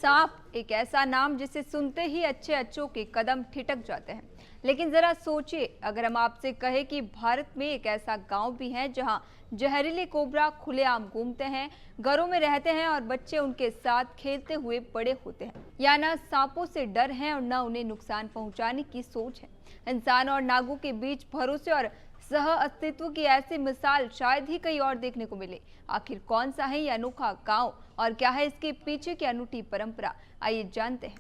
सांप एक ऐसा नाम जिसे सुनते ही अच्छों के कदम ठिठक जाते हैं। लेकिन जरा सोचिए, अगर हम आपसे कहें कि भारत में एक ऐसा गांव भी है जहां जहरीले कोबरा खुलेआम घूमते हैं, घरों में रहते हैं और बच्चे उनके साथ खेलते हुए बड़े होते हैं। या ना सांपों से डर है और न उन्हें नुकसान पहुंचाने की सोच है। इंसान और नागों के बीच भरोसे और सह अस्तित्व की ऐसी मिसाल शायद ही कहीं और देखने को मिले। आखिर कौन सा है ये अनोखा गांव और क्या है इसके पीछे की अनूठी परंपरा, आइए जानते हैं।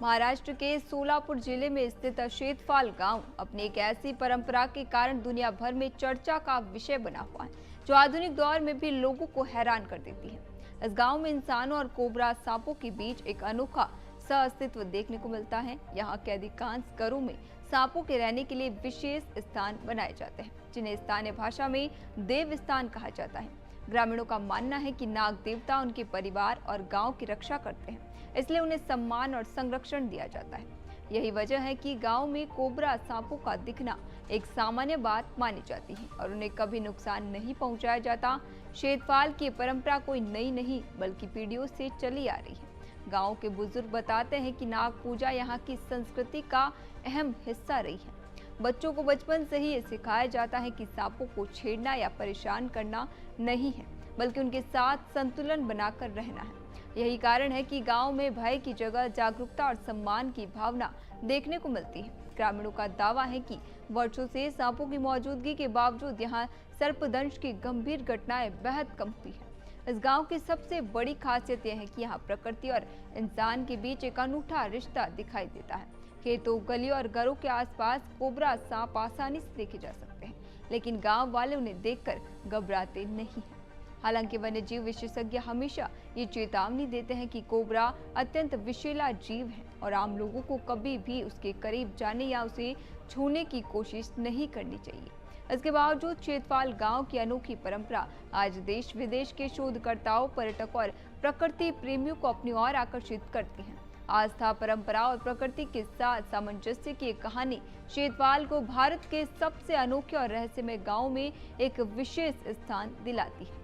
महाराष्ट्र के सोलापुर जिले में स्थित शेतफाल गांव अपनी एक ऐसी परंपरा के कारण दुनिया भर में चर्चा का विषय बना हुआ है, जो आधुनिक दौर में भी लोगों को हैरान कर देती है। इस गांव में इंसानों और कोबरा सांपों के बीच एक अनोखा सह-अस्तित्व देखने को मिलता है। यहाँ के अधिकांश घरों में सांपों के रहने के लिए विशेष स्थान बनाए जाते हैं, जिन्हें स्थानीय भाषा में देव स्थान कहा जाता है। ग्रामीणों का मानना है कि नाग देवता उनके परिवार और गांव की रक्षा करते हैं, इसलिए उन्हें सम्मान और संरक्षण दिया जाता है। यही वजह है कि गांव में कोबरा सांपों का दिखना एक सामान्य बात मानी जाती है और उन्हें कभी नुकसान नहीं पहुंचाया जाता। शेतफाल की परंपरा कोई नई नहीं, बल्कि पीढ़ियों से चली आ रही है। गांव के बुजुर्ग बताते हैं कि नाग पूजा यहाँ की संस्कृति का अहम हिस्सा रही है। बच्चों को बचपन से ही ये सिखाया जाता है कि सांपों को छेड़ना या परेशान करना नहीं है, बल्कि उनके साथ संतुलन बनाकर रहना है। यही कारण है कि गांव में भय की जगह जागरूकता और सम्मान की भावना देखने को मिलती है। ग्रामीणों का दावा है कि वर्षों से सांपों की मौजूदगी के बावजूद यहाँ सर्पदंश की गंभीर घटनाएं बेहद कम हुई है। इस गांव की सबसे बड़ी खासियत यह है कि यहाँ प्रकृति और इंसान के बीच एक अनूठा रिश्ता दिखाई देता है। खेतों, गलियों और घरों के आसपास कोबरा सांप आसानी से देखे जा सकते हैं, लेकिन गांव वाले उन्हें देखकर घबराते नहीं हैं। हालांकि वन्यजीव विशेषज्ञ हमेशा ये चेतावनी देते हैं कि कोबरा अत्यंत विषैला जीव है और आम लोगों को कभी भी उसके करीब जाने या उसे छूने की कोशिश नहीं करनी चाहिए। इसके बावजूद शेतफाल गांव की अनोखी परंपरा आज देश विदेश के शोधकर्ताओं, पर्यटकों और प्रकृति प्रेमियों को अपनी ओर आकर्षित करती है। आस्था, परंपरा और प्रकृति के साथ सामंजस्य की एक कहानी शेतफाल को भारत के सबसे अनोखे और रहस्यमय गांव में एक विशेष स्थान दिलाती है।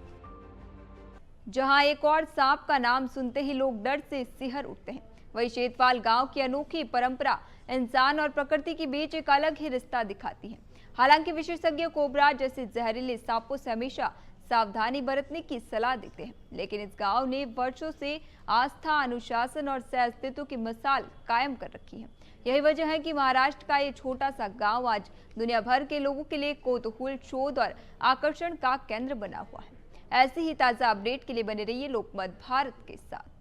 जहां एक और सांप का नाम सुनते ही लोग डर से सिहर उठते हैं, वही शेतफाल गांव की अनोखी परंपरा इंसान और प्रकृति के बीच एक अलग ही रिश्ता दिखाती है। हालांकि विशेषज्ञ कोबरा जैसे जहरीले सांपों से हमेशा सावधानी बरतने की सलाह देते हैं, लेकिन इस गांव ने वर्षों से आस्था, अनुशासन और सह-अस्तित्व की मिसाल कायम कर रखी है। यही वजह है कि महाराष्ट्र का ये छोटा सा गांव आज दुनिया भर के लोगों के लिए कौतूहल, शोध और आकर्षण का केंद्र बना हुआ है। ऐसी ही ताजा अपडेट के लिए बने रहिए लोकमत भारत के साथ।